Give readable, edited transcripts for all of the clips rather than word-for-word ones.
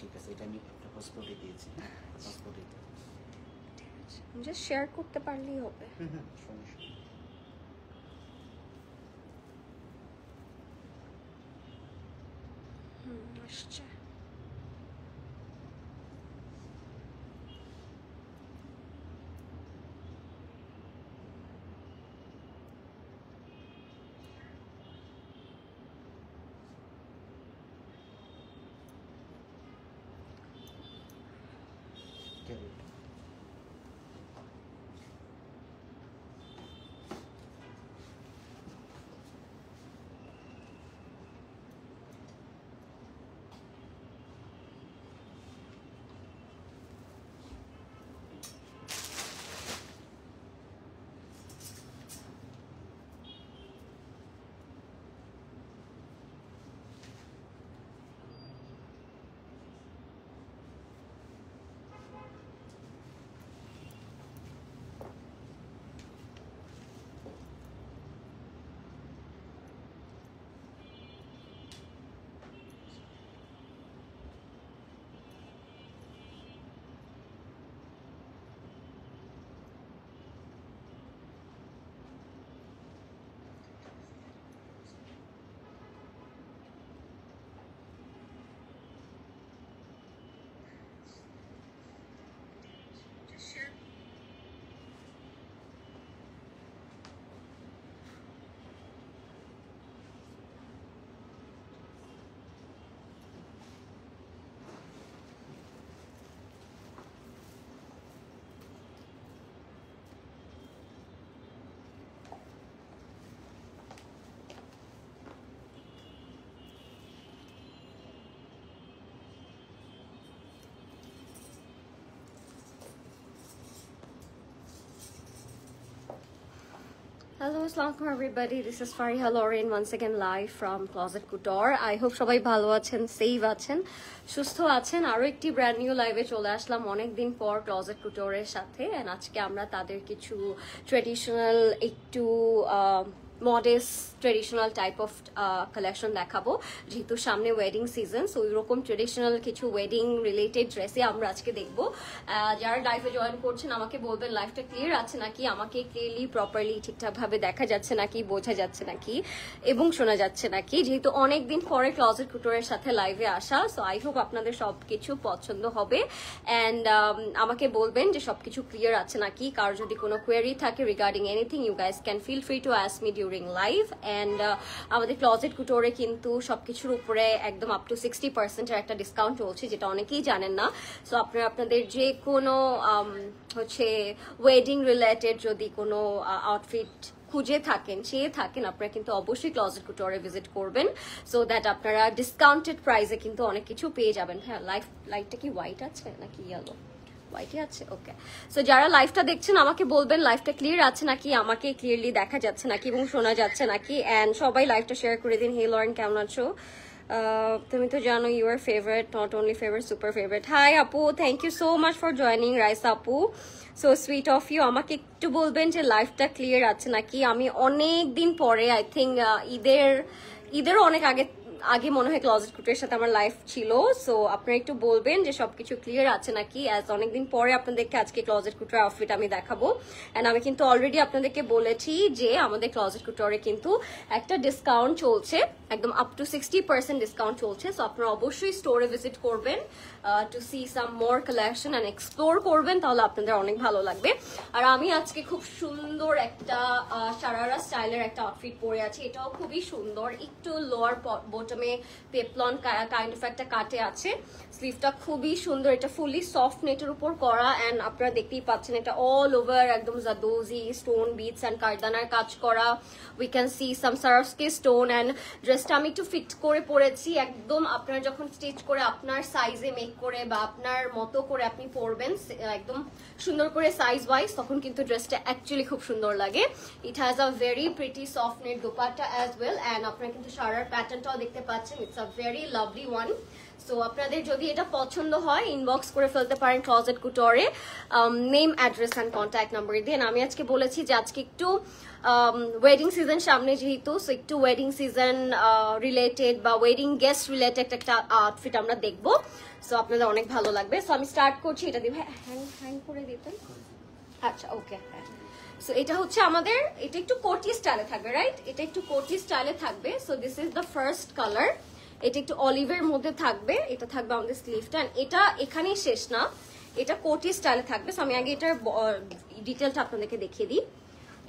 ঠিক আছে, এটা আমি একটা পাসপোর্টে দিয়েছি, পাসপোর্টে জাস্ট শেয়ার করতে পারলেই হবে। সমস্যা। আসছে। Hello, assalamualaikum everybody. This is Fariha Lauren once again live from Closet Couture. I hope সবাই ভালো আছেন, সেফ আছেন, সুস্থ আছেন। আরো একটি ব্র্যান্ড নিউ লাইভে চলে আসলাম অনেক দিন পর Closet Couture এর সাথে। এন্ড আজকে আমরা তাদের কিছু ট্র্যাডিশনাল একটু modest traditional type of collection দেখাবো, যেহেতু সামনে ওয়েডিং সিজন। সো ওইরকম ট্রেডিশনাল কিছু ওয়েডিং রিলেটেড ড্রেসে আমরা আজকে দেখবো। যারা লাইভে জয়েন করছেন আমাকে বলবেন লাইভটা ক্লিয়ার আছে নাকি, আমাকে ক্লিয়ারলি প্রপারলি ঠিকঠাকভাবে দেখা যাচ্ছে নাকি, বোঝা যাচ্ছে নাকি এবং শোনা যাচ্ছে নাকি, যেহেতু অনেকদিন পরে ক্লজেট কুটোরের সাথে লাইভে আসা। সো আই হোপ আপনাদের সবকিছু পছন্দ হবে অ্যান্ড আমাকে বলবেন যে সবকিছু ক্লিয়ার আছে নাকি। কারো যদি কোনো কোয়েরি থাকে regarding anything, you guys can feel free to ask me during live. And আমাদের ক্লজেট কুটোরে কিন্তু সবকিছুর উপরে একদম আপ টু 60% একটা ডিসকাউন্ট চলছে, যেটা অনেকেই জানেন না। সো আপনারা আপনাদের যে কোনো হচ্ছে ওয়েডিং রিলেটেড যদি কোনো আউটফিট খুঁজে থাকেন, চেয়ে থাকেন, আপনারা কিন্তু অবশ্যই ক্লজেট কুটোরে ভিজিট করবেন, সো দ্যাট আপনারা ডিসকাউন্টেড প্রাইসে কিন্তু অনেক কিছু পেয়ে যাবেন। হ্যাঁ, লাইটটা কি হোয়াইট আছে নাকি ইয়েলো? হোয়াইটই আছে, ওকে। সো যারা লাইভটা দেখছেন আমাকে বলবেন লাইভটা ক্লিয়ার আছে নাকি, আমাকে ক্লিয়ারলি দেখা যাচ্ছে নাকি এবং শোনা যাচ্ছে নাকি। অ্যান্ড সবাই লাইভটা শেয়ার করে দিন। হে লরেন, কেমন আছো? তুমি তো জানো your favourite, not only favourite, super favourite. Hi আপু, thank you so much for joining রাইস আপু, সো সুইট অফ ইউ। আমাকে একটু বলবেন যে লাইভটা ক্লিয়ার আছে নাকি। আমি অনেক দিন পরে, আই থিঙ্ক ঈদেরও অনেক আগে মনে হয় ক্লজেট কুটোরের সাথে আমার লাইভ ছিল। সো আপনারা একটু বলবেন যে সবকিছু ক্লিয়ার আছে নাকি, অ্যাজ অনেকদিন পরে আপনাদেরকে আজকে ক্লজেট কুটোরের আউটফিট আমি দেখাবো। অ্যান্ড আমি কিন্তু অলরেডি আপনাদেরকে বলেছি যে আমাদের ক্লজেট কুটোরে কিন্তু একটা ডিসকাউন্ট চলছে, একদম আপ টু 60% ডিসকাউন্ট চলছে। সো আপনারা অবশ্যই স্টোরে ভিজিট করবেন to see some more collection and explore করবেন, তাহলে আপনাদের অনেক ভালো লাগবে। আর আমি আজকে খুব সুন্দর একটা সারারা স্টাইলের একটা আউটফিট পরে আছি, এটাও খুবই সুন্দর। একটু লোয়ার বটমে পেপলন কাইন্ড অফ একটা কাটে আছে, স্লিভটা খুবই সুন্দর, এটা ফুলি সফট নেটের উপর করা। অ্যান্ড আপনারা দেখতেই পাচ্ছেন এটা অল ওভার একদম জাদোজি স্টোন বিটস অ্যান্ড কারদানার কাজ করা। উই ক্যান সি সাম সারস্কি স্টোন। অ্যান্ড ড্রেসটা আমি একটু ফিট করে পরেছি, একদম আপনারা যখন স্টিচ করে আপনার সাইজে মেক করে বা আপনার মতো করে আপনি পরবেন একদম সুন্দর করে সাইজ ওয়াইজ, তখন কিন্তু ড্রেসটা অ্যাকচুয়ালি খুব সুন্দর লাগে। It has a very pretty soft net dupatta as well. And আপনারা কিন্তু সারার প্যাটার্নটাও দেখতে দেখতে পাচ্ছেন, it's a very lovely one. So আপনাদের যদি এটা পছন্দ হয় ইনবক্স করে ফেলতে পারেন Closet Couture, name, address and contact number দিয়ে। আমি আজকে বলেছি যে আজকে একটু ওয়েডিং সিজন সামনে যেহেতু, সো একটু ওয়েডিং সিজন রিলেটেড বা ওয়েডিং গেস্ট রিলেটেড একটা আউটফিট আমরা দেখবো। সো আপনাদের অনেক ভালো লাগবে। সো আমি স্টার্ট করছি, এটা দিয়ে হ্যাং করে দিতেন। আচ্ছা ওকে, হ্যাঁ। সো এটা হচ্ছে আমাদের, এটা একটু কোটি স্টাইলে থাকবে, রাইট? এটা একটু কোটি স্টাইলে থাকবে। So this is the first colour. এটা একটু অলিভের মধ্যে থাকবে, এটা থাকবে আমাদের স্লিভটা। এটা এখানেই শেষ না, এটা কোটি স্টাইলে থাকবে। সো আমি আগে এটার ডিটেলটা আপনাদেরকে দেখিয়ে দিই।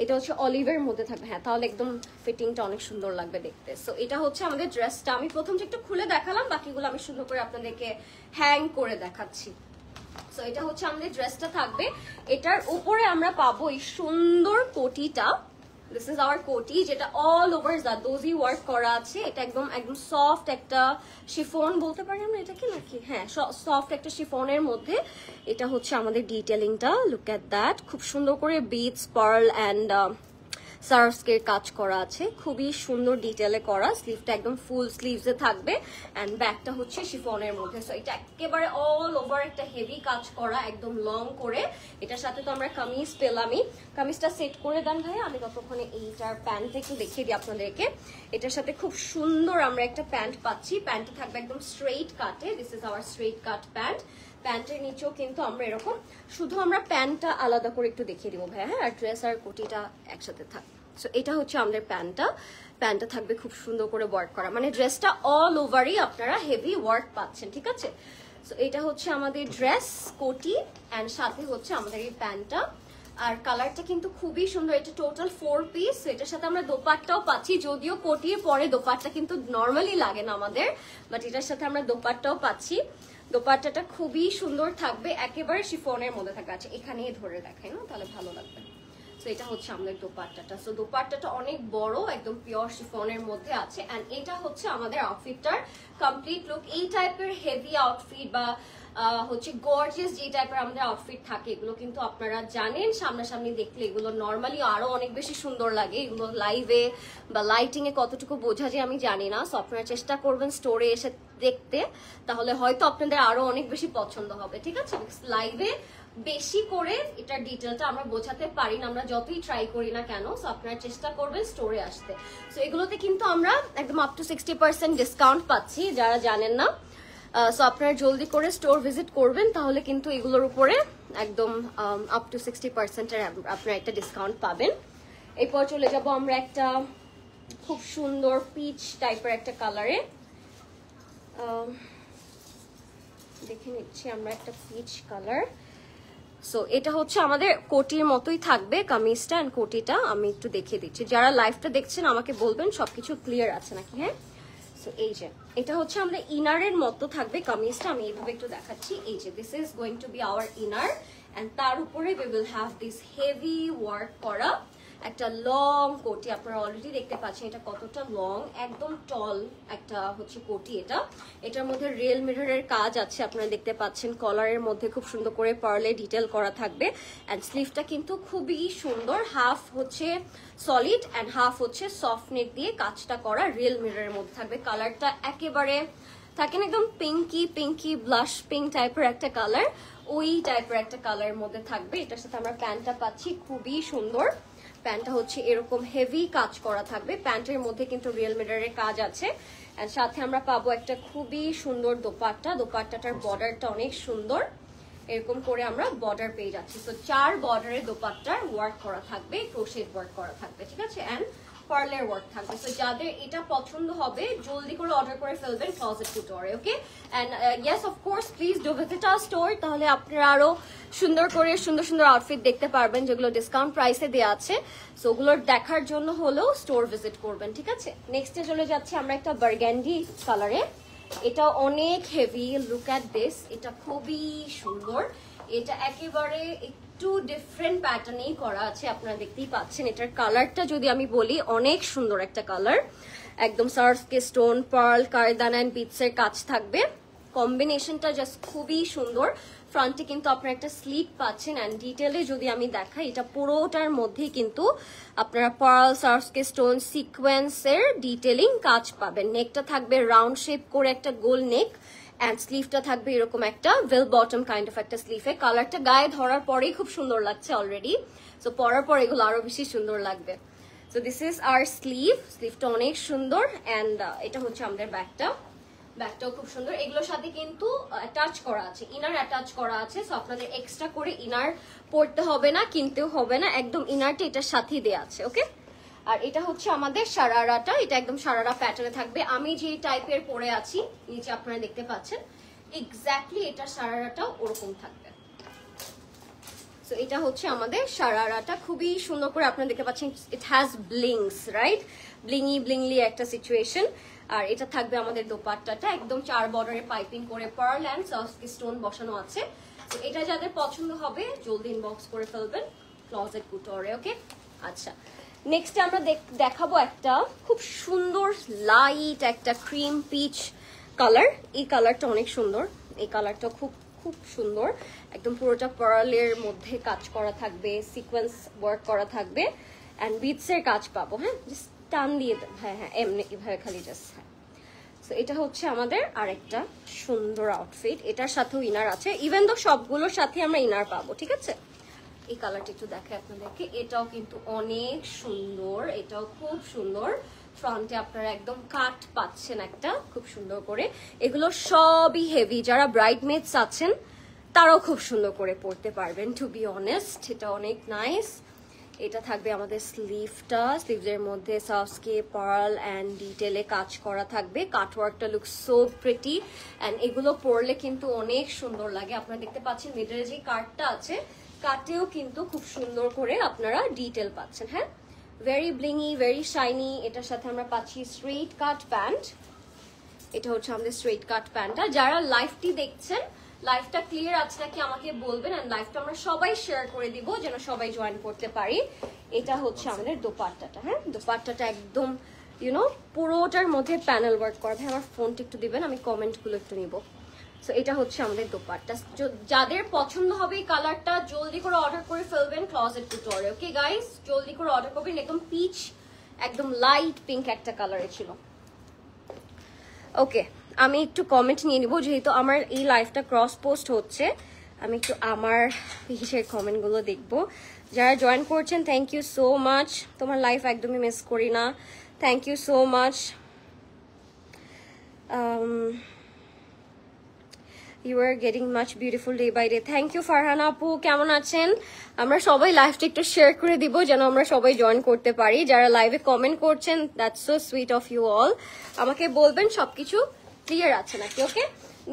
এটা হচ্ছে অলিভের মধ্যে থাকবে, হ্যাঁ, তাহলে একদম ফিটিংটা অনেক সুন্দর লাগবে দেখতে। সো এটা হচ্ছে আমাদের ড্রেসটা। আমি প্রথম যে একটু খুলে দেখালাম, বাকিগুলো আমি সুন্দর করে আপনাদেরকে হ্যাং করে দেখাচ্ছি। সো এটা হচ্ছে আমাদের ড্রেসটা থাকবে। এটার উপরে আমরা পাবো এই সুন্দর কোটিটা। দিস ইজ আওয়ার কোটি, যেটা অল ওভার জারদোজি ওয়ার্ক করা আছে। এটা একদম একদম সফট একটা শিফন বলতে পারি আমরা এটাকে, নাকি? হ্যাঁ, সফট একটা শিফনের মধ্যে এটা হচ্ছে আমাদের ডিটেলিংটা। লুক এট দ্যাট, খুব সুন্দর করে বিটস, পার্ল অ্যান্ড সার্ভসকের কাজ করা আছে, খুবই সুন্দর ডিটেলে করা। স্লিভটা একদম ফুল স্লিভসে থাকবে অ্যান্ড ব্যাকটা হচ্ছে শিফনের মধ্যে। সো এটা একেবারে অল ওভার একটা হেভি কাজ করা, একদম লং করে। এটার সাথে তো আমরা কামিজ পেলামই। কামিজটা সেট করে দেন ভাইয়া, আমি ততক্ষণে এইটার প্যান্ট একটু দেখিয়ে দিই আপনাদেরকে। এটার সাথে খুব সুন্দর আমরা একটা প্যান্ট পাচ্ছি। প্যান্টটা থাকবে একদম স্ট্রেইট কাটে। This is our straight cut pant. প্যান্টের নিচেও কিন্তু আমরা এরকম, শুধু আমরা প্যান্টটা আলাদা করে একটু দেখিয়ে দিব ভাইয়া, হ্যাঁ, আর ড্রেস আর কোটিটা একসাথে থাকবে। সো এটা হচ্ছে আমাদের প্যান্টটা থাকবে খুব সুন্দর করে ওয়ার্ক করা, মানে ড্রেসটা অল ওভারই আপনারা হেভি ওয়ার্ক পাচ্ছেন, ঠিক আছে? সো এটা হচ্ছে আমাদের ড্রেস, কোটি অ্যান্ড সাথে হচ্ছে আমাদের এই প্যান্টটা। আর কালারটা কিন্তু খুবই সুন্দর। এটা টোটাল 4 পিস। এটার সাথে আমরা দোপাট্টাও পাচ্ছি, যদিও কোটির পরে দোপাট্টা কিন্তু নর্মালি লাগে না আমাদের, বাট এটার সাথে আমরা দোপাট্টাও পাচ্ছি। দোপাট্টাটা খুবই সুন্দর থাকবে, একেবারে শিফনের মধ্যে থাকা আছে। এখানেই ধরে দেখাই না, তাহলে ভালো লাগবে। সো এটা হচ্ছে আমাদের দোপাট্টাটা। সো দোপাট্টাটা অনেক বড়, একদম পিওর শিফনের মধ্যে আছে। অ্যান্ড এটা হচ্ছে আমাদের আউটফিটটার কমপ্লিট লুক। এই টাইপের হেভি আউটফিট বা হচ্ছে গর্জিয়াস যে টাইপের আমাদের আউটফিট থাকে, এগুলো কিন্তু আপনারা জানেন সামনাসামনি দেখলে এগুলো নর্মালি আরো অনেক বেশি সুন্দর লাগে। এগুলো লাইভে বা লাইটিং এ কতটুকু বোঝা যায় আমি জানি না। সো আপনারা চেষ্টা করবেন স্টোরে এসে দেখতে, তাহলে হয়তো আপনাদের আরো অনেক বেশি পছন্দ হবে, ঠিক আছে? লাইভে বেশি করে এটার ডিটেলটা আমরা বোঝাতে পারি না, আমরা যতই ট্রাই করি না কেন। সো আপনারা চেষ্টা করবেন স্টোরে আসতে। সো এগুলোতে কিন্তু আমরা একদম আপ টু 60% ডিসকাউন্ট পাচ্ছি, যারা জানেন না। সো আপনারা জলদি করে স্টোর ভিজিট করবেন, তাহলে কিন্তু এগুলোর উপরে একদম আপ টু 60% আপনারা একটা ডিসকাউন্ট পাবেন। এরপর চলে যাব আমরা একটা খুব সুন্দর পিচ টাইপের একটা কালারে, দেখে নিচ্ছি আমরা একটা পিচ কালার। সো এটা হচ্ছে আমাদের কোটির মতোই থাকবে কামিজটা এন্ড কোটিটা। আমি একটু দেখিয়ে দিচ্ছি, যারা লাইভটা দেখছেন আমাকে বলবেন সবকিছু ক্লিয়ার আছে নাকি। হ্যাঁ, সো এই যে এটা হচ্ছে আমাদের ইনারের মতো থাকবে কামিজটা। আমি এইভাবে একটু দেখাচ্ছি। এই যে this is going to be our inner and তার উপরে we will have this heavy work করা একটা লং কোটি। আপনারা অলরেডি দেখতে পাচ্ছেন এটা কতটা লং, একদম টল একটা হচ্ছে কোটি। এটার মধ্যে রিয়েল মিররের কাজ আছে, আপনারা দেখতে পাচ্ছেন। কলারের মধ্যে খুব সুন্দর করে পার্লে ডিটেল করা থাকবে অ্যান্ড স্লিভটা কিন্তু খুবই সুন্দর, হাফ হচ্ছে সলিড অ্যান্ড হাফ হচ্ছে সফট নেট দিয়ে কাজটা করা রিয়েল মিররের মধ্যে থাকবে। কালারটা একেবারে থাকেন একদম পিঙ্কি ব্লাশ পিঙ্ক টাইপের একটা কালার, ওই টাইপের একটা কালারের মধ্যে থাকবে। এটার সাথে আমরা প্যান্টটা পাচ্ছি, খুবই সুন্দর। প্যান্টটা হচ্ছে এরকম হেভি কাজ করা থাকবে, প্যান্টের মধ্যে কিন্তু রিয়েল মিররের কাজ আছে। এন্ড সাথে আমরা পাবো একটা খুবই সুন্দর দোপাট্টা। দোপাট্টাটার বর্ডারটা অনেক সুন্দর, এরকম করে আমরা বর্ডার পেয়ে যাচ্ছি। তো 4 বর্ডারের দোপাট্টার ওয়ার্ক করা থাকবে, ক্রোশেট ওয়ার্ক করা থাকবে, ঠিক আছে? এন্ড পার্লের ওয়ার্ক থাকবে। তো যাদের এটা পছন্দ হবে জলদি করে অর্ডার করে ফেলবেন Closet Couture, okay? And yes of course please do visit our store, তাহলে আপনারা আরো সুন্দর করে সুন্দর সুন্দর আউটফিট দেখতে পারবেন যেগুলো ডিসকাউন্ট প্রাইসে দেওয়া আছে। সো ওগুলোর দেখার জন্য হলেও স্টোর ভিজিট করবেন, ঠিক আছে? নেক্সটে চলে যাচ্ছি আমরা একটা বার্গান্ডি কালারে। এটা অনেক হেভি, লুক অ্যাট দিস, এটা খুবই সুন্দর। এটা একেবারে একটু ডিফারেন্ট প্যাটার্নেই করা আছে, আপনারা দেখতেই পাচ্ছেন। এটার কালারটা যদি আমি বলি, অনেক সুন্দর একটা কালার, একদম সার্ফকে স্টোন, পার্ল, কারদানা এন্ড বিটস এর কাজ থাকবে। কম্বিনেশনটা জাস্ট খুবই সুন্দর। ফ্রন্টে কিন্তু আপনারা একটা স্লিপ পাচ্ছেন অ্যান্ড ডিটেলে যদি আমি দেখাই এটা পুরোটার মধ্যেই কিন্তু আপনারা পার্ল সার্সকে স্টোন সিকোয়েন্সের ডিটেলিং কাজ পাবেন। নেকটা থাকবে রাউন্ড শেপ করে একটা গোল নেক অ্যান্ড স্লিভটা থাকবে এরকম একটা ওয়েল বটম কাইন্ড অফ একটা স্লিভে। কালারটা গায়ে ধরার পরেই খুব সুন্দর লাগছে অলরেডি, সো পরার পর এগুলো আরো বেশি সুন্দর লাগবে। সো দিস ইজ আর স্লিভটা অনেক সুন্দর অ্যান্ড এটা হচ্ছে আমাদের ব্যাগটাও খুব সুন্দর। এগুলোর সাথে কিন্তু অ্যাটাচ করা আছে, ইনার অ্যাটাচ করা আছে, সো আপনাদের এক্সট্রা করে ইনার পড়তে হবে না, কিনতেও হবে না, একদম ইনারটা এটার সাথেই দেওয়া আছে। ওকে, আর এটা হচ্ছে আমাদের সারারাটা, এটা একদম সারারা প্যাটার্নে থাকবে। আমি যে টাইপের পরে আছি নিচে আপনারা দেখতে পাচ্ছেন এক্স্যাক্টলি এটার সারারাটাও ওরকম থাকবে। সো এটা হচ্ছে আমাদের সারারাটা, খুবই সুন্দর করে আপনারা দেখতে পাচ্ছেন ইট হ্যাজ ব্লিংস, রাইট, ব্লিংলি একটা সিচুয়েশন। আর এটা থাকবে আমাদের দোপাট্টাটা একদম 4 বর্ডারে পাইপিং করে পার্ল অ্যান্ড সার্সকি স্টোন বসানো আছে। তো এটা যাদের পছন্দ হবে জলদি ইনবক্স করে ফেলবেন ক্লজেট কুটরে। ওকে, আচ্ছা নেক্সট আমরা দেখাবো একটা খুব সুন্দর লাইট একটা ক্রিম পিচ কালার। এই কালারটা অনেক সুন্দর, এই কালারটা খুব খুব সুন্দর, একদম পুরোটা পার্লের মধ্যে কাজ করা থাকবে, সিকোয়েন্স ওয়ার্ক করা থাকবে অ্যান্ড বিটসের কাজ পাবো। হ্যাঁ, জাস্ট টান দিয়ে, হ্যাঁ এমনি এভাবে খালি জাস্ট। হ্যাঁ, সো এটা হচ্ছে আমাদের আরেকটা সুন্দর আউটফিট, এটার সাথেও ইনার আছে, ইভেন তো সবগুলোর সাথে আমরা ইনার পাবো। ঠিক আছে, এই কালারটা একটু দেখাই আপনাদেরকে, এটাও কিন্তু অনেক সুন্দর, এটাও খুব সুন্দর। ফ্রন্টে আপনারা একদম কাট পাচ্ছেন একটা খুব সুন্দর করে। এগুলো সবই হেভি, যারা ব্রাইডমেডস আছেন তারাও খুব সুন্দর করে পরতে পারবেন, টু বি অনেস্ট। এটা অনেক নাইস। এটা থাকবে আমাদের স্লিভসের মধ্যে সার্সকে পার্ল অ্যান্ড ডিটেলে কাজ করা থাকবে। কাটওয়ার্কটা লুক সো প্রিটি অ্যান্ড এগুলো পরলে কিন্তু অনেক সুন্দর লাগে। আপনারা দেখতে পাচ্ছেন মিডলে যে কাটটা আছে, কাটেও কিন্তু খুব সুন্দর করে আপনারা ডিটেল পাচ্ছেন। হ্যাঁ, ভেরি ব্লিংই, ভেরি শাইনি। এটার সাথে আমরা পাচ্ছি স্ট্রেইট কাট প্যান্ট, এটা হচ্ছে আমাদের স্ট্রেইট কাট প্যান্টটা। যারা লাইভটি দেখছেন, লাইভটা ক্লিয়ার আছে নাকি আমাকে বলবেন, এন্ড লাইভটা আমরা সবাই শেয়ার করে দিব যেন সবাই জয়েন করতে পারি। এটা হচ্ছে আমাদের দোপাট্টাটা। হ্যাঁ, দোপাট্টাটা একদম ইউনো পুরোটার মধ্যে প্যানেল ওয়ার্ক করা। ভাই আমার ফোনটা একটু দিবেন, আমি কমেন্টগুলো একটু নিব। সো এটা হচ্ছে আমাদের দোপাট্টা। যাদের পছন্দ হবে এই কালারটা জলদি করে অর্ডার করে ফেলবেন ক্লজেট কুটরে। ওকে গাইস, জলদি করে অর্ডার করবেন। একদম পিচ, একদম লাইট পিঙ্ক একটা কালারে ছিল। ওকে, আমি একটু কমেন্ট নিয়ে নিব যেহেতু আমার এই লাইভটা ক্রস পোস্ট হচ্ছে, আমি একটু আমার পিসের কমেন্টগুলো দেখব। যারা জয়েন করছেন থ্যাংক ইউ সো মাচ, তোমার লাইভ একদমই মিস করি না, thank you so much. You are getting much beautiful day by day. Thank you Farhana আপু, কেমন আছেন? আমরা সবাই লাইভটা একটু শেয়ার করে দিব যেন আমরা সবাই জয়েন করতে পারি। যারা লাইভে কমেন্ট করছেন that's so sweet of you all. আমাকে বলবেন সবকিছু ক্লিয়ার আছে নাকি। ওকে,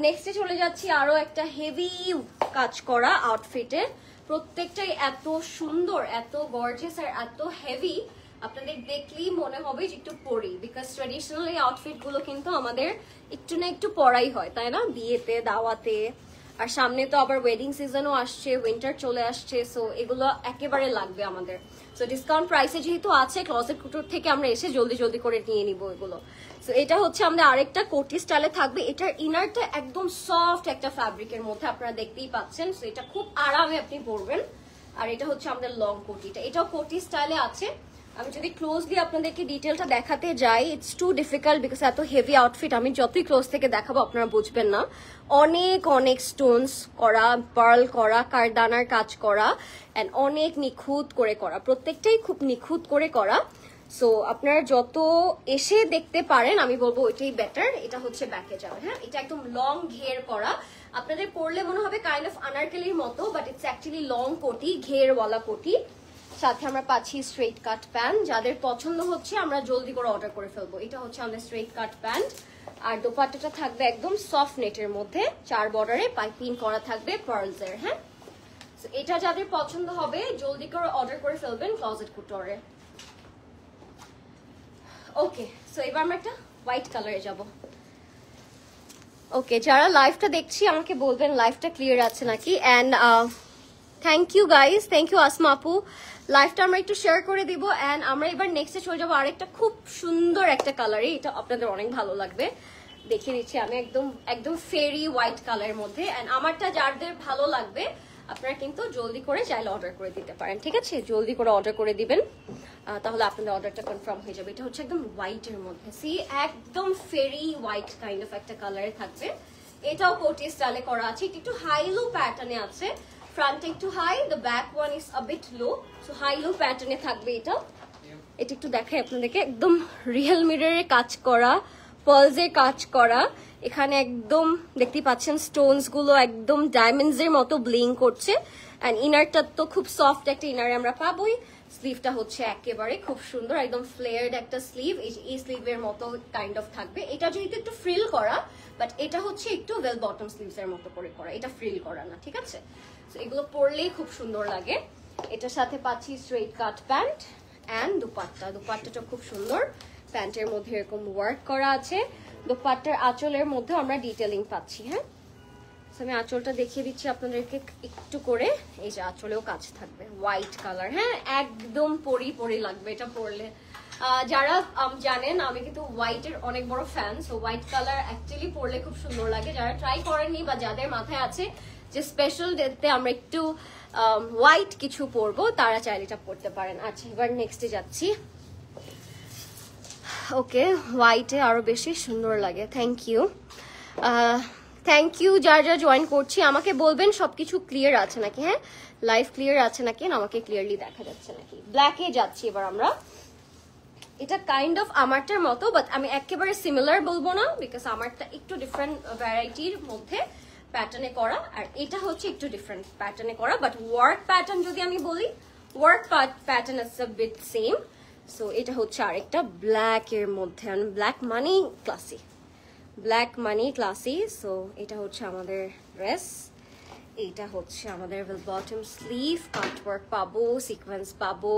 নেক্সটে চলে যাচ্ছি আরো একটা হেভি কাজ করা আউটফিটে। প্রত্যেকটাই এত সুন্দর, এত গর্জিয়াস আর এত হেভি, আপনাদের দেখলেই মনে হবে যে একটু পরি, বিকজ ট্রেডিশনাল এই আউটফিট গুলো কিন্তু আমাদের একটু না একটু পরাই হয়, তাই না, বিয়েতে, দাওয়াতে। আর সামনে তো আবার ওয়েডিং সিজনও আসছে, উইন্টার চলে আসছে, সো এগুলো একেবারে লাগবে আমাদের। সো ডিসকাউন্ট প্রাইসে যেহেতু আছে, ক্লজেট কুটর থেকে আমরা এসে জলদি জলদি করে নিয়ে নিব এগুলো। সো এটা হচ্ছে আমাদের আরেকটা কোটি স্টাইলে থাকবে। এটার ইনারটা একদম সফট একটা ফ্যাব্রিকের মধ্যে, আপনারা দেখতেই পাচ্ছেন। সো এটা খুব আরামে আপনি পরবেন। আর এটা হচ্ছে আমাদের লং কোটিটা, এটাও কোটি স্টাইলে আছে। আমি যদি ক্লোজলি আপনাদেরকে ডিটেলটা দেখাতে যাই, ইটস টু ডিফিকাল্ট বিকজ এত হেভি আউটফিট আমি যতই ক্লোজ থেকে দেখাবো আপনারা বুঝবেন না। অনেক অনেক স্টোনস করা, পার্ল করা, কারদানার কাজ করা অ্যান্ড অনেক নিখুঁত করে করা, প্রত্যেকটাই খুব নিখুঁত করে করা। সো আপনারা যত এসে দেখতে পারেন আমি বলবো ওইটাই বেটার। এটা হচ্ছে ব্যাকে যাবে। হ্যাঁ, এটা একদম লং ঘের করা, আপনাদের পরলে মনে হবে কাইন্ড অফ আনারকলির মতো, বাট ইটস অ্যাকচুয়ালি লং কোটি, ঘেরওয়ালা কোটি। সাথে আমরা পাচ্ছি স্ট্রেট কাট প্যান্ট। যাদের পছন্দ হচ্ছে আমরা জলদি করে অর্ডার করে ফেলবো। এটা হচ্ছে আমাদের স্ট্রেট কাট প্যান্ট। আর দোপাট্টাটা থাকবে একদম সফট নেটের মধ্যে, 4 বর্ডারে পাইপিং করা থাকবে পার্লসের। হ্যাঁ, এটা যাদের পছন্দ হবে জলদি করে অর্ডার করে ফেলবেন ক্লজেট কুটরে। ওকে, সো এবার আমরা একটা হোয়াইট কালারে যাব। ওকে, যারা লাইভটা দেখছি আমাকে বলবেন লাইভটা ক্লিয়ার আছে নাকি। And thank you guys, thank you Asma আপু। লাইভটা আমরা একটু শেয়ার করে দিব অ্যান্ড আমরা এবার নেক্সটে চলে যাবো আরেকটা খুব সুন্দর একটা কালারে, এটা আপনাদের অনেক ভালো লাগবে। দেখিয়ে দিচ্ছি আমি, একদম একদম ফেরি হোয়াইট কালারের মধ্যে। এন্ড আমারটা যাদের ভালো লাগবে আপনারা কিন্তু জলদি করে চাইলে অর্ডার করে দিতে পারেন, ঠিক আছে? জলদি করে অর্ডার করে দিবেন, তাহলে আপনাদের অর্ডারটা কনফার্ম হয়ে যাবে। এটা হচ্ছে একদম হোয়াইটের মধ্যে, সি একদম ফেরি হোয়াইট কাইন্ড অফ একটা কালারে থাকবে। এটাও কোটি স্টাইলে করা আছে, একটু হাই লো প্যাটার্নে আছে। ফ্রন্টে একটু high, the back one is a bit low, so high low প্যাটার্নে থাকবে এটা। এটা একটু দেখাই আপনাদেরকে, একদম রিয়েল মিররে কাজ করা, পার্লসের কাজ করা। এখানে একদম দেখতে পাচ্ছেন স্টোনস গুলো একদম ডায়মন্ডস এর মতো ব্লিং করছে। এন্ড ইনারটা তো খুব সফট একটা ইনারে আমরা পাবোই। স্লিভটা হচ্ছে একেবারে খুব সুন্দর, একদম ফ্লেয়ার্ড একটা স্লিভ, এই স্লিভের মতো কাইন্ড অফ থাকবে। এটা যেহেতু একটু ফ্রিল করা, বাট এটা হচ্ছে একটু ওয়েল বটম স্লিভস এর মতো করে করা, এটা ফ্রিল করা না, ঠিক আছে? তো এগুলো পরলেই খুব সুন্দর লাগে। এটার সাথে পাচ্ছি straight cut pant and dupatta. দুপাট্টাটা খুব সুন্দর, প্যান্টের মধ্যে এরকম ওয়ার্ক করা আছে। দুপাট্টার আঁচলের মধ্যে আমরা ডিটেলিং পাচ্ছি। হ্যাঁ, আমি আঁচলটা দেখিয়ে দিচ্ছি আপনাদেরকে একটু করে। এই যে আঁচলেও কাজ থাকবে, হোয়াইট কালার। হ্যাঁ, একদম পরি পরি লাগবে এটা পরলে। যারা জানেন আমি কিন্তু হোয়াইটের অনেক বড় fan, so white colour actually পরলে খুব সুন্দর লাগে। যারা ট্রাই করেননি বা যাদের মাথায় আছে যে স্পেশাল ডেতে আমরা একটু হোয়াইট কিছু পরবো, তারা চাইলে এটা পরতে পারেন। আচ্ছা, এবার নেক্সটে যাচ্ছি। ওকে, হোয়াইটে আরো বেশি সুন্দর লাগে। থ্যাংক ইউ, থ্যাংক ইউ যারা যারা জয়েন করছি। আমাকে বলবেন সবকিছু ক্লিয়ার আছে নাকি, হ্যাঁ লাইভ ক্লিয়ার আছে নাকি, না আমাকে ক্লিয়ারলি দেখা যাচ্ছে নাকি। ব্ল্যাকে যাচ্ছি এবার আমরা। এটা কাইন্ড অফ আমারটার মতো, বাট আমি একেবারে সিমিলার বলবো না, বিকজ আমারটা একটু ডিফারেন্ট ভ্যারাইটির মধ্যে প্যাটার্নে করা, আর এটা হচ্ছে একটু ডিফারেন্ট প্যাটার্নে করা। বাট ওয়ার্ক প্যাটার্ন যদি আমি বলি, work pattern is a bit same. So এটা হচ্ছে আরেকটা ব্ল্যাক এর মধ্যে, black money classy, black money classy. So এটা হচ্ছে আমাদের ড্রেস, এইটা হচ্ছে আমাদের বটম স্লিভ, কাট ওয়ার্ক পাবো, সিকোয়েন্স পাবো,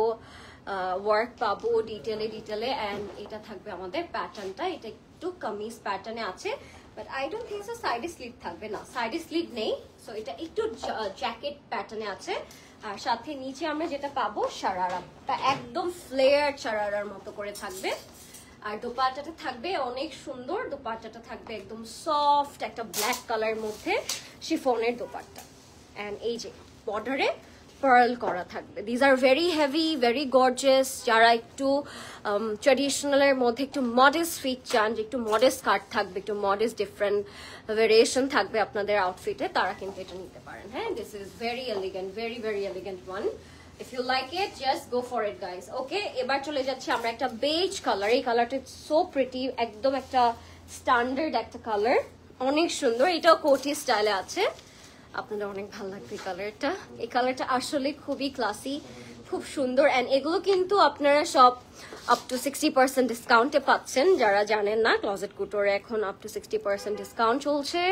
ওয়ার্ক পাবো ডিটেলে। অ্যান্ড এটা থাকবে আমাদের প্যাটার্নটা, এটা একটু কামিজ প্যাটার্নে আছে, but I don't think so সাইডে স্লিভ থাকবে না, সাইডে স্লিভ নেই। সো এটা একটু জ্যাকেট প্যাটার্নে আছে। আর সাথে নিচে আমরা যেটা পাবো শারারাটা একদম ফ্লেয়ার শারারার মতো করে থাকবে। আর দোপাট্টাটা থাকবে অনেক সুন্দর, দোপাট্টাটা থাকবে একদম সফট একটা ব্ল্যাক কালার মধ্যে শিফনের দোপাট্টা। এন্ড এই যে বর্ডারে পার্ল করা থাকবে। These are very heavy, very gorgeous. যারা একটু ট্র্যাডিশনালের মধ্যে একটু মডেস্ট ফিট চান, যে একটু মডেস্ট কাট থাকবে, একটু মডেস্ট ডিফারেন্ট ভেরিয়েশন থাকবে আপনাদের আউটফিটে, তারা কিন্তু এটা নিতে পারেন। হ্যাঁ, this is very elegant, very very elegant one. If you like it, just go for it, guys. Okay, এবার চলে যাচ্ছি আমরা একটা বেজ কালার। এই কালারটা সো প্রিটি, একদম একটা স্ট্যান্ডার্ড একটা কালার, অনেক সুন্দর। এটাও কোটি স্টাইলে আছে, আপনাদের অনেক ভালো লাগবে এই কালারটা। এই কালারটা আসলে খুবই ক্লাসি, খুব সুন্দর। এন্ড এগুলো কিন্তু আপনারা সব আপ টু 60% ডিসকাউন্টে পাচ্ছেন। যারা জানেন না, ক্লজেট কুটোরে এখন আপ টু 60% ডিসকাউন্ট চলছে।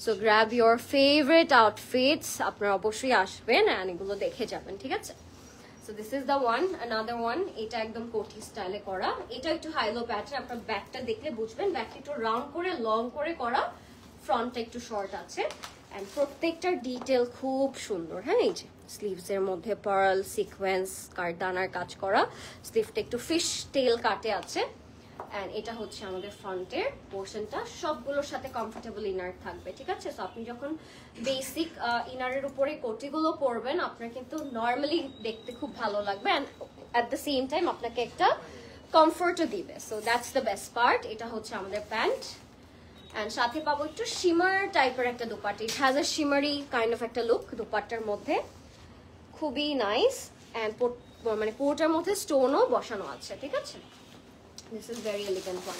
So grab your favourite outfits, আপনারা অবশ্যই আসবেন এন্ড এগুলো দেখে যাবেন, ঠিক আছে? So this is the one, another one. এটা একদম কোটি স্টাইলে করা, এটা একটু হাইলো প্যাটার্ন। আপনার ব্যাকটা দেখলে বুঝবেন, ব্যাকটা একটু রাউন্ড করে লং করে করা, ফ্রন্টটা একটু শর্ট আছে। এন্ড প্রত্যেকটার ডিটেল খুব সুন্দর। হ্যাঁ, এই যে স্লিভস এর মধ্যে পার্ল, সিকোয়েন্স, কারদানার কাজ করা, স্লিভটা একটু ফিশ টেল কাটে আছে। এন্ড এটা হচ্ছে আমাদের ফ্রন্টের পোর্শনটা, সবগুলোর সাথে কমফোর্টেবল ইনার থাকবে, ঠিক আছে? সো আপনি যখন বেসিক ইনারের উপরে কোটিগুলো পরবেন, আপনার কিন্তু নর্মালি দেখতে খুব ভালো লাগবে, and at the same time আপনাকে একটা কমফোর্টও দিবে। So that's the best part. এটা হচ্ছে আমাদের প্যান্ট, এন্ড সাথে পাবো একটু শিমার টাইপের একটা দোপাট্টা। ইট হ্যাজ আ শিমারি কাইন্ড অফ একটা লুক দোপাট্টার মধ্যে, খুবই নাইস। এন্ড মানে পুরোটার মধ্যে স্টোনও বসানো আছে, ঠিক আছে? This is very elegant one.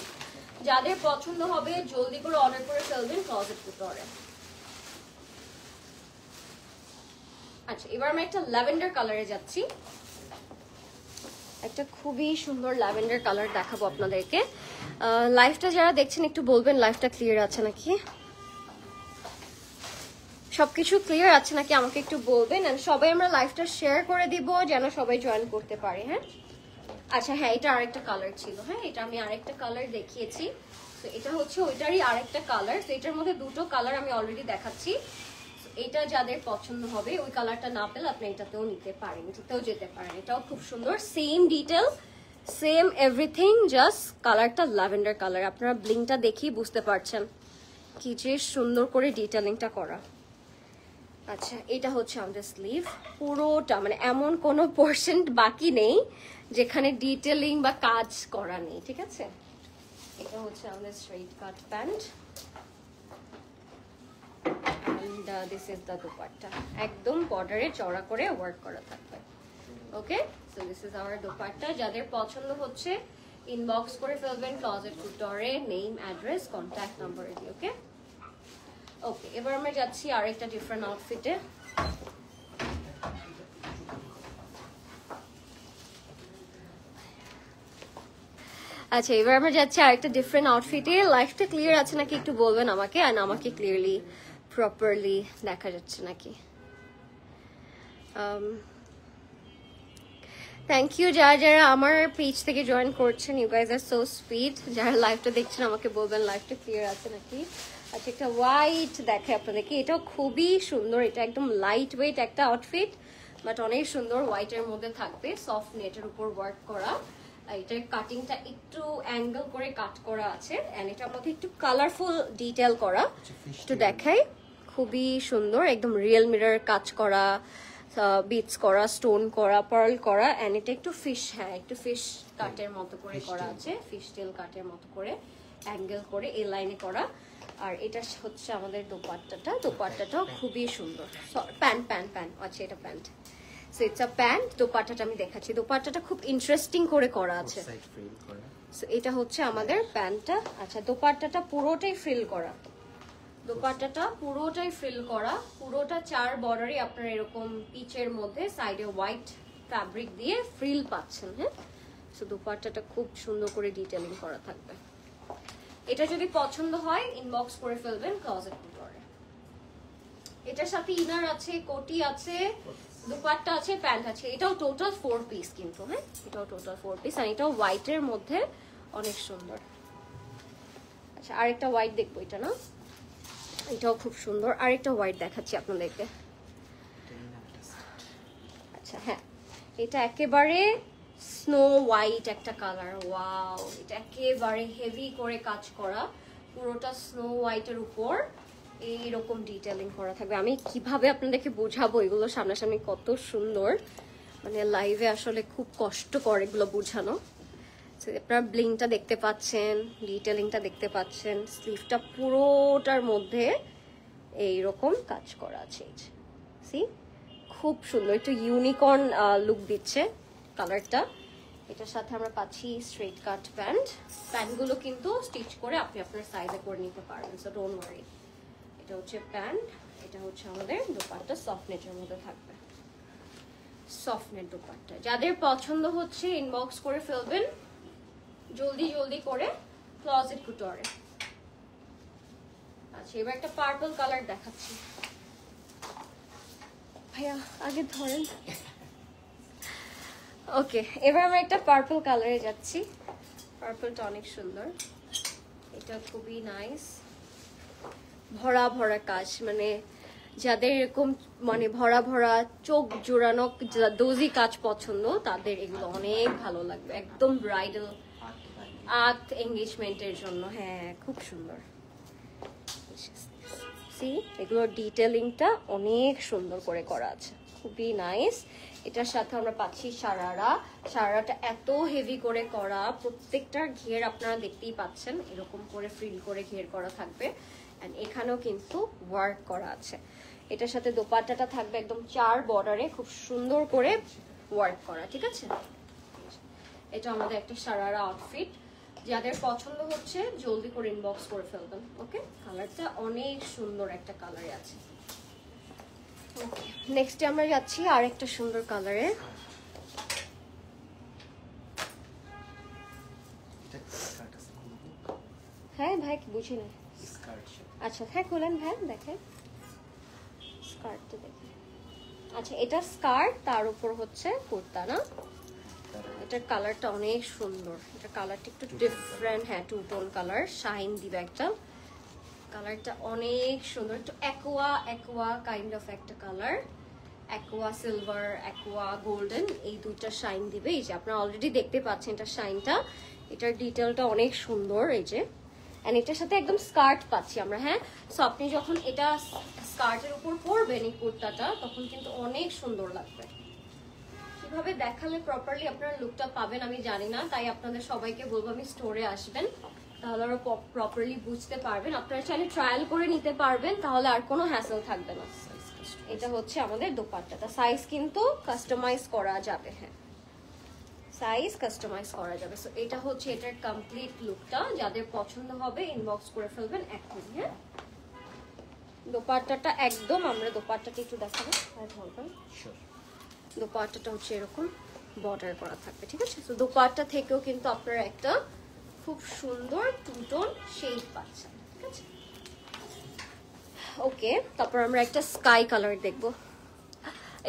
যাদের পছন্দ হবে জলদি করে অর্ডার করে ফেলবেন ক্লজেট কুটোরে। আচ্ছা, এবার আমি একটা ল্যাভেন্ডার কালারে যাচ্ছি। একটা খুবই সুন্দর ল্যাভেন্ডার কালার দেখাবো আপনাদেরকে। লাইভটা যারা দেখছেন একটু বলবেন লাইভটা ক্লিয়ার আছে নাকি, সবকিছু ক্লিয়ার আছে নাকি আমাকে একটু বলবেন। এন্ড সবাই আমরা লাইভটা শেয়ার করে দিব যেন সবাই জয়েন করতে পারে। হ্যাঁ, আচ্ছা, হ্যাঁ এটা আরেকটা কালার ছিল। হ্যাঁ, এটা আমি আরেকটা কালার দেখিয়েছি। তো এটা হচ্ছে ওইটারই আরেকটা কালার। তো এটার মধ্যে দুটো কালার আমি অলরেডি দেখাচ্ছি। এটা যাদের পছন্দ হবে, ওই কালারটা না পেলে আপনি এটাতেও নিতে পারেন, এটাতেও যেতে পারেন। এটাও খুব সুন্দর, same detail, same everything, just কালারটা ল্যাভেন্ডার কালার। আপনারা ব্লিংটা দেখেই বুঝতে পারছেন কি যে সুন্দর করে ডিটেলিংটা করা। আচ্ছা, এটা হচ্ছে আমাদের স্লিভ পুরোটা, মানে এমন কোনো পোর্শন বাকি নেই যেখানে ডিটেলিং বা কাজ করা নেই, ঠিক আছে। এটা হচ্ছে আমাদের straight cut pant and this is the dupatta, একদম বর্ডারে চড়া করে ওয়ার্ক করা থাকবে। Okay, so this is our dupatta. যাদের পছন্দ হচ্ছে ইনবক্স করে ফেলবেন Closet Couture, name, address, contact number দিয়ে। ওকে ওকে, এবার আমরা যাচ্ছি আরেকটা ডিফারেন্ট আউটফিটে। আচ্ছা, এবার আমরা যাচ্ছি আরেকটা ডিফারেন্ট আউটফিটে। লাইফটা ক্লিয়ার আছে নাকি একটু বলবেন আমাকে, আর আমাকে ক্লিয়ারলি প্রপারলি দেখা যাচ্ছে নাকি। থ্যাংক ইউ যারা যারা আমার পেজ থেকে জয়েন করছেন, you guys are so sweet. যারা লাইভটা দেখছেন আমাকে বলবেন লাইভটা ক্লিয়ার আছে নাকি। আচ্ছা, একটা হোয়াইট দেখে আপনাদেরকে, এটাও খুবই সুন্দর। এটা একদম লাইট ওয়েট একটা আউটফিট, বাট অনেক সুন্দর। হোয়াইটের মধ্যে থাকবে, সফট নেটের উপর ওয়ার্ক করা। এটার কাটিংটা একটু অ্যাঙ্গেল করে কাট করা আছে, এন্ড এটার মধ্যে একটু কালারফুল ডিটেল করা। একটু দেখাই, খুবই সুন্দর, একদম রিয়েল মিরর কাজ করা, বিটস করা, স্টোন করা, পার্ল করা, এন্ড এটা একটু ফিশ, হ্যাঁ একটু ফিশ কাটের মতো করে করা আছে, ফিশ টেল কাটের মতো করে অ্যাঙ্গেল করে এই লাইনে করা। আর এটা হচ্ছে আমাদের দোপাট্টাটা, দোপাট্টাটাও খুবই সুন্দর। প্যান্ট প্যান্ট প্যান্ট আচ্ছা, এটা pant. So it's a pant. দোপাট্টাটা আমি দেখাচ্ছি, দোপাট্টাটা খুব ইন্টারেস্টিং করে করা আছে। সো এটা হচ্ছে আমাদের প্যান্টটা। আচ্ছা, দোপাট্টাটা পুরোটাই ফ্রিল করা, দোপাট্টাটা পুরোটাই ফ্রিল করা, পুরোটা 4 বর্ডারে আপনারা এরকম পিচের মধ্যে সাইডে হোয়াইট ফ্যাব্রিক দিয়ে ফ্রিল পাচ্ছেন। হ্যাঁ, সো দোপাট্টাটা খুব সুন্দর করে ডিটেলিং করা থাকবে। এটা যদি পছন্দ হয় ইনবক্স করে ফেলবেন ক্লজেট কুটরে। এটার সাথে ইনার আছে, কোটি আছে, দুপাট্টা আছে, প্যান্ট আছে। এটাও টোটাল 4 পিস কিন্তু। হ্যাঁ, এটাও টোটাল 4 পিস, আর এটাও হোয়াইটের মধ্যে অনেক সুন্দর। আচ্ছা, আরেকটা হোয়াইট দেখবো, এটা না, এটাও খুব সুন্দর। আরেকটা হোয়াইট দেখাচ্ছি আপনাদেরকে। আচ্ছা, হ্যাঁ, এটা একেবারে স্নো হোয়াইট একটা কালার। ওয়াও, এটা একেবারে হেভি করে কাজ করা, পুরোটা স্নো হোয়াইটের উপর এইরকম ডিটেলিং করা থাকবে। আমি কিভাবে আপনাদেরকে বোঝাবো এগুলো সামনাসামনি কত সুন্দর, মানে লাইভে আসলে খুব কষ্টকর এগুলো বোঝানো। আপনারা ব্লিংটা দেখতে পাচ্ছেন, ডিটেলিংটা দেখতে পাচ্ছেন, স্লিভটা পুরোটার মধ্যে এইরকম কাজ করা আছে। সি, খুব সুন্দর, একটু ইউনিকর্ন লুক দিচ্ছে কালারটা। এটার সাথে আমরা পাচ্ছি স্ট্রেট কাট প্যান্ট। প্যান্টগুলো কিন্তু স্টিচ করে আপনি আপনার সাইজে করে নিতে পারবেন, সো ডোন্ট ওয়ারি। এটা হচ্ছে প্যান্ট, এটা হচ্ছে আমাদের দোপাট্টা, সফট নেটের মধ্যে থাকবে, সফট নেট দোপাট্টা। যাদের পছন্দ হচ্ছে ইনবক্স করে ফেলবেন জলদি জলদি করে ক্লজেট কুটরে। আচ্ছা, এবার একটা পার্পল কালার দেখাচ্ছি। ভাইয়া আগে ধরেন। ওকে, এবার আমরা একটা পার্পল কালারে যাচ্ছি। পার্পলটা অনেক সুন্দর, এটা খুবই নাইস, ভরা ভরা কাজ, মানে যাদের এরকম মানে ভরা ভরা চোখ জোড়ানো দোজি কাজ পছন্দ তাদের এগুলো অনেক ভালো লাগবে, একদম ব্রাইডাল আর্ট এঙ্গেজমেন্টের জন্য। হ্যাঁ, খুব সুন্দর। সি, এগুলোর ডিটেলিংটা অনেক সুন্দর করে করা আছে, খুবই নাইস। এটার সাথে আমরা পাচ্ছি সারারা। সারারাটা এত হেভি করে করা, প্রত্যেকটার ঘের আপনারা দেখতেই পাচ্ছেন, এরকম করে ফ্রিল করে ঘের করা থাকবে, এন্ড এখানেও কিন্তু ওয়ার্ক করা আছে। এটার সাথে দোপাট্টাটা থাকবে একদম 4 বর্ডারে খুব সুন্দর করে ওয়ার্ক করা, ঠিক আছে। এটা আমাদের একটা সারারা আউটফিট। যাদের পছন্দ হচ্ছে জলদি করে ইনবক্স করে ফেলবেন। ওকে, কালারটা অনেক সুন্দর একটা কালারে আছে। ওকে, নেক্সটে আমরা যাচ্ছি আর একটা সুন্দর কালারে। হ্যাঁ ভাই, কি বুঝি না। আচ্ছা, হ্যাঁ খুলেন ভাই, দেখেন স্কার্টটা দেখেন। আচ্ছা, এটা স্কার্ট, তার উপর হচ্ছে কুর্তা না। এটার কালারটা অনেক সুন্দর, এটা কালারটা একটু ডিফারেন্ট। হ্যাঁ, 2 টোন কালার, শাইন দিবে একটা। কালারটা অনেক সুন্দর, একটু অ্যাকোয়া অ্যাকোয়া কাইন্ড অফ একটা colour. Aqua silver, aqua golden, এই দুইটা শাইন দিবে। এই যে আপনারা অলরেডি দেখতে পাচ্ছেন এটা শাইনটা, এটার ডিটেলটা অনেক সুন্দর। এই যে এন্ড এটার সাথে একদম স্কার্ট পাচ্ছি আমরা, হ্যাঁ। সো আপনি যখন এটা স্কার্টের উপর পরবেন এই কুর্তাটা, তখন কিন্তু অনেক সুন্দর লাগবে। কিভাবে দেখালে প্রপারলি আপনারা লুকটা পাবেন আমি জানি না, তাই আপনাদের সবাইকে বলবো আমি স্টোরে আসবেন, তাহলে আরো প্রপারলি বুঝতে পারবেন। আপনারা চাইলে ট্রায়াল করে নিতে পারবেন, তাহলে আর কোনো হ্যাসেল থাকবে না। এটা হচ্ছে আমাদের দোপাট্টাটা, সাইজ কিন্তু কাস্টমাইজ করা যাবে, হ্যাঁ সাইজ কাস্টমাইজ করা যাবে। সো এটা হচ্ছে এটার কমপ্লিট লুকটা, যাদের পছন্দ হবে ইনবক্স করে ফেলবেন এখনই, হ্যাঁ। দোপাট্টাটা একদম, আমরা দোপাট্টাটা একটু দেখাবো, দোপাট্টাটা হচ্ছে এরকম বর্ডার করা থাকবে, ঠিক আছে। তো দোপাট্টা থেকেও কিন্তু আপনারা একটা খুব সুন্দর টু টোন শেড পাচ্ছেন, ঠিক আছে। ওকে, তারপর আমরা একটা স্কাই কালার দেখবো।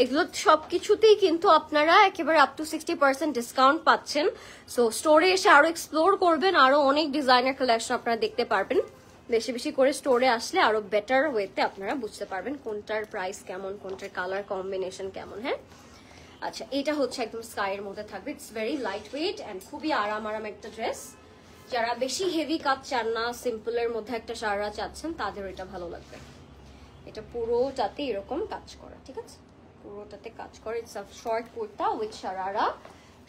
এগুলো সবকিছুতেই কিন্তু আপনারা একেবারে আপ টু 60% ডিসকাউন্ট পাচ্ছেন। সো স্টোরে এসে আরো এক্সপ্লোর করবেন, আরো অনেক ডিজাইনার কালেকশন আপনারা দেখতে পারবেন। বেশি বেশি করে স্টোরে আসলে আরো বেটার ওয়েতে আপনারা বুঝতে পারবেন কোনটার প্রাইস কেমন, কোনটার কালার কম্বিনেশন কেমন, হ্যাঁ। আচ্ছা, এটা হচ্ছে একদম স্কাইয়ের মধ্যে থাকবে। It's very light weight and খুবই আরাম একটা ড্রেস। যারা বেশি হেভি কাজ চান না, সিম্পলের মধ্যে একটা সারা চাচ্ছেন, তাদের এটা ভালো লাগবে। এটা পুরোটাতে এরকম কাজ করা, ঠিক আছে, পুরোটাতে কাজ করে। It's a short kurta with sharara.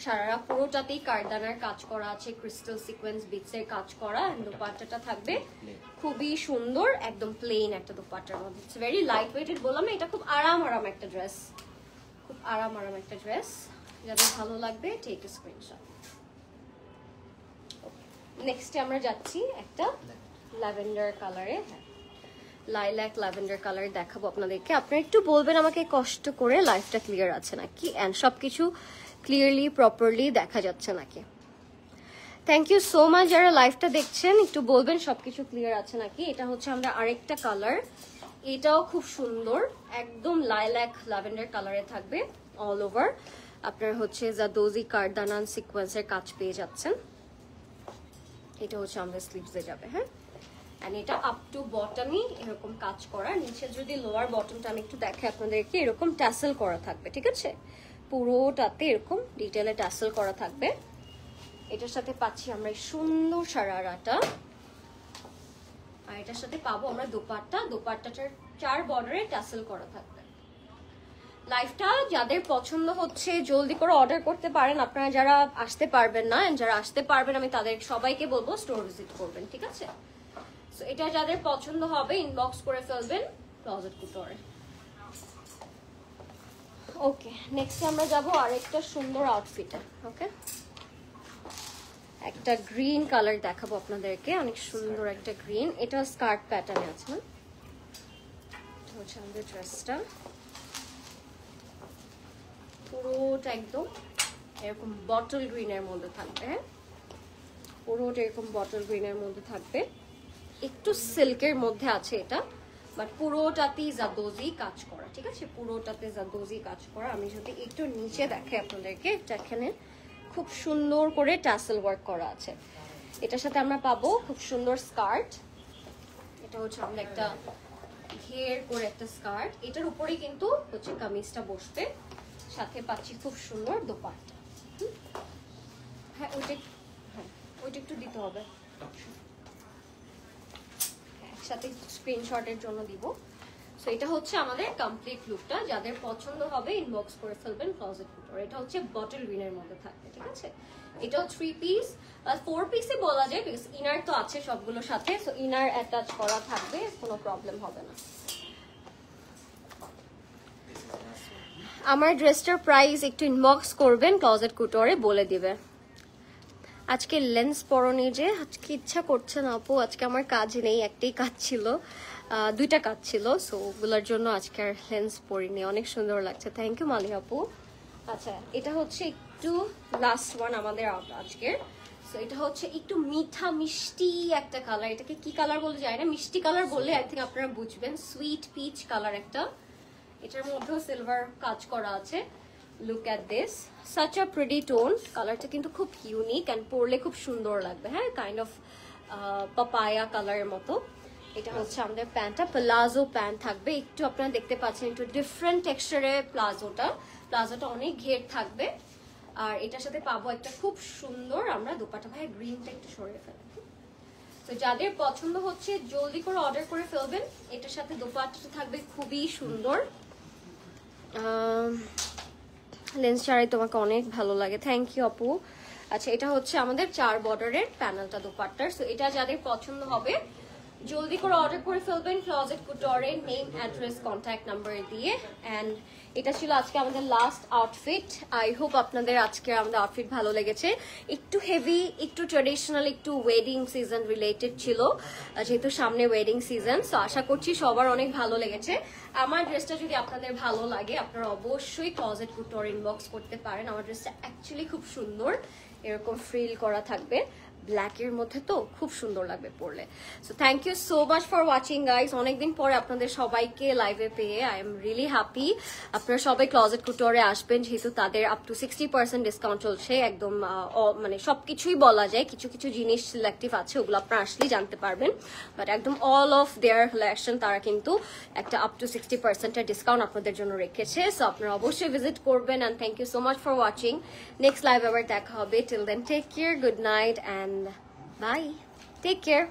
Sharara পুরোটাতেই কারদানার কাজ করা আছে, ক্রিস্টাল সিকোয়েন্স বিটস এর কাজ করা। এন্ড দোপাট্টাটা থাকবে খুবই সুন্দর, একদম প্লেন একটা দোপাট্টার মধ্যে। ইটস ভেরি লাইট ওয়েটেড, বললাম না, এটা খুব আরাম একটা ড্রেস, খুব আরাম একটা ড্রেস। যাদের ভালো লাগবে টেক এ স্ক্রিনশট। নেক্সটে আমরা যাচ্ছি একটা ল্যাভেন্ডার কালারে, হ্যাঁ লাইল্যাক ল্যাভেন্ডার কালার দেখাবো আপনাদেরকে। আপনারা একটু বলবেন আমাকে কষ্ট করে লাইফটা ক্লিয়ার আছে নাকি, এন্ড সবকিছু ক্লিয়ারলি প্রপারলি দেখা যাচ্ছে নাকি। থ্যাংক ইউ সো মাচ যারা লাইভটা দেখছেন, একটু বলবেন সবকিছু ক্লিয়ার আছে নাকি। এটা হচ্ছে আমরা আরেকটা কালার, এটাও খুব সুন্দর, একদম লাইল্যাক ল্যাভেন্ডার কালারে থাকবে অল ওভার। আপনার হচ্ছে জাদোজি কারদানান সিকোয়েন্সের কাজ পেয়ে যাচ্ছেন। এটা হচ্ছে আমাদের স্লিভসে যাবে, হ্যাঁ। এন্ড এটা আপ টু বটমই এরকম কাজ করা। নিচে যদি লোয়ার বটমটা আমি একটু দেখাই আপনাদেরকে, এরকম ট্যাসেল করা থাকবে, ঠিক আছে, পুরোটাতে এরকম ডিটেলে ট্যাসেল করা থাকবে। এটার সাথে পাচ্ছি আমরা এই সুন্দর সারারাটা, আর এটার সাথে পাবো আমরা দোপাট্টা। দোপাট্টাটার 4 বর্ডারে ট্যাসেল করা থাকবে। লাইফটা যাদের পছন্দ হচ্ছে জলদি করে অর্ডার করতে পারেন। আপনারা যারা আসতে পারবেন না, যারা আসতে পারবেন আমি তাদের সবাইকে বলবো স্টোর ভিজিট করবেন, ঠিক আছে। সো এটা যাদের পছন্দ হবে ইনবক্স করে ফেলবেন ক্লজেট কুটরে। ওকে, নেক্সট আমরা যাব আরেকটা সুন্দর আউটফিটে। ওকে, একটা গ্রিন কালার দেখাবো আপনাদেরকে, অনেক সুন্দর একটা গ্রিন। এটা স্কার্ট প্যাটার্নে আছে, না এটা হচ্ছে আমাদের ড্রেসটা, পুরোটা একদম এরকম বটল গ্রিনের মধ্যে থাকবে, হ্যাঁ পুরোটা এরকম বটল গ্রিনের মধ্যে থাকবে। একটু সিল্কের মধ্যে আছে এটা, বাট পুরোটাতেই জাদোজি কাজ করা, ঠিক আছে, পুরোটাতে জাদোজি কাজ করা। আমি যদি একটু নিচে দেখাই আপনাদেরকে, এটা এখানে খুব সুন্দর করে টাসেল ওয়ার্ক করা আছে। এটার সাথে আমরা পাবো খুব সুন্দর স্কার্ট। এটা হচ্ছে আমরা একটা ঘের করে একটা স্কার্ট, এটার উপরেই কিন্তু হচ্ছে কামিজটা বসবে। সাথে পাচ্ছি খুব সুন্দর দোপাট্টা। হ্যাঁ ওইটা একটু দিতে হবে, সাথে স্ক্রিনশটের জন্য দিব। সো এটা হচ্ছে আমাদের কমপ্লিট লুকটা। যাদের পছন্দ হবে ইনবক্স করে ফেলবেন ক্লজেট কুটর। এটা হচ্ছে বটল গ্রিনের মধ্যে থাকবে, ঠিক আছে। এটাও 3 পিস 4 পিসে বলা যায়, বিকজ ইনার তো আছে সবগুলোর সাথে। সো ইনার অ্যাটাচ করা থাকবে, কোনো প্রবলেম হবে না। আমার ড্রেসটার প্রাইস একটু ইনবক্স করবেন, ক্লজেট কুটরে বলে দিবে। আজকে লেন্স পরনি যে, আজকে ইচ্ছা করছে না আপু, আজকে আমার কাজ নেই, একটাই কাজ ছিল, 2টা কাজ ছিল। সো ওগুলোর জন্য আজকে আর লেন্স পরিনি। অনেক সুন্দর লাগছে, থ্যাংক ইউ মালি আপু। আচ্ছা, এটা হচ্ছে একটু লাস্ট ওয়ান আমাদের আজকের। সো এটা হচ্ছে একটু মিঠা মিষ্টি একটা কালার। এটাকে কি কালার বলে যায় না, মিষ্টি কালার বললে আই থিঙ্ক আপনারা বুঝবেন। সুইট পিচ কালার একটা, এটার মধ্যেও সিলভার কাজ করা আছে। Look at this, such a pretty tone. কালারটা কিন্তু খুব ইউনিক অ্যান্ড পরলে খুব সুন্দর লাগবে, হ্যাঁ কাইন্ড অফ পাপায়া কালারের মতো। এটা হচ্ছে আমাদের প্যান্টটা, প্লাজো প্যান্ট থাকবে, একটু আপনারা দেখতে পাচ্ছেন একটু ডিফারেন্ট টেক্সচারে প্লাজোটা অনেক ঘের থাকবে। আর এটার সাথে পাবো একটা খুব সুন্দর আমরা দোপাট্টা। ভাই গ্রিনটা একটু সরিয়ে ফেলেন। তো যাদের পছন্দ হচ্ছে জলদি করে অর্ডার করে ফেলবেন। এটার সাথে দোপাট্টাটা থাকবে খুবই সুন্দর। লেন্স ছাড়াই তোমাকে অনেক ভালো লাগে, থ্যাংক ইউ আপু। আচ্ছা, এটা হচ্ছে আমাদের 4 বর্ডারের প্যানেলটা দোপাট্টার। সো এটা যাদের পছন্দ হবে জলদি করে অর্ডার করে ফেলবেন ক্লজেট কুটরের নেম, অ্যাড্রেস, কন্ট্যাক্ট নাম্বার দিয়ে। অ্যান্ড এটা ছিল আজকে আমাদের লাস্ট আউটফিট। আই হোপ আপনাদের আজকে আমাদের আউটফিট ভালো লেগেছে। একটু হেভি, একটু ট্রেডিশনাল, একটু ওয়েডিং সিজন রিলেটেড ছিল, যেহেতু সামনে ওয়েডিং সিজন। সো আশা করছি সবার অনেক ভালো লেগেছে। আমার ড্রেসটা যদি আপনাদের ভালো লাগে আপনারা অবশ্যই ক্লজেট কুটর ইনবক্স করতে পারেন। আমার ড্রেসটা অ্যাকচুয়ালি খুব সুন্দর, এরকম ফ্রিল করা থাকবে, ব্ল্যাকের মধ্যে তো খুব সুন্দর লাগবে পরলে। So thank you so much for watching guys. অনেকদিন পরে আপনাদের সবাইকে লাইভে পেয়ে আই এম রিয়েলি হ্যাপি। আপনারা সবাই ক্লজেট কুটরে আসবেন, যেহেতু তাদের আপ টু 60% ডিসকাউন্ট চলছে। একদম মানে সবকিছুই বলা যায়, কিছু কিছু জিনিস সিলেক্টিভ আছে, ওগুলো আপনারা আসলেই জানতে পারবেন। বাট একদম অল অফ দেয়ার কালেকশন তারা কিন্তু একটা আপ টু 60% ডিসকাউন্ট আপনাদের জন্য রেখেছে। সো আপনারা অবশ্যই ভিজিট করবেন। And thank you so much for watching. Next live আবার দেখা হবে। Till then take care, good night and bye. Take care.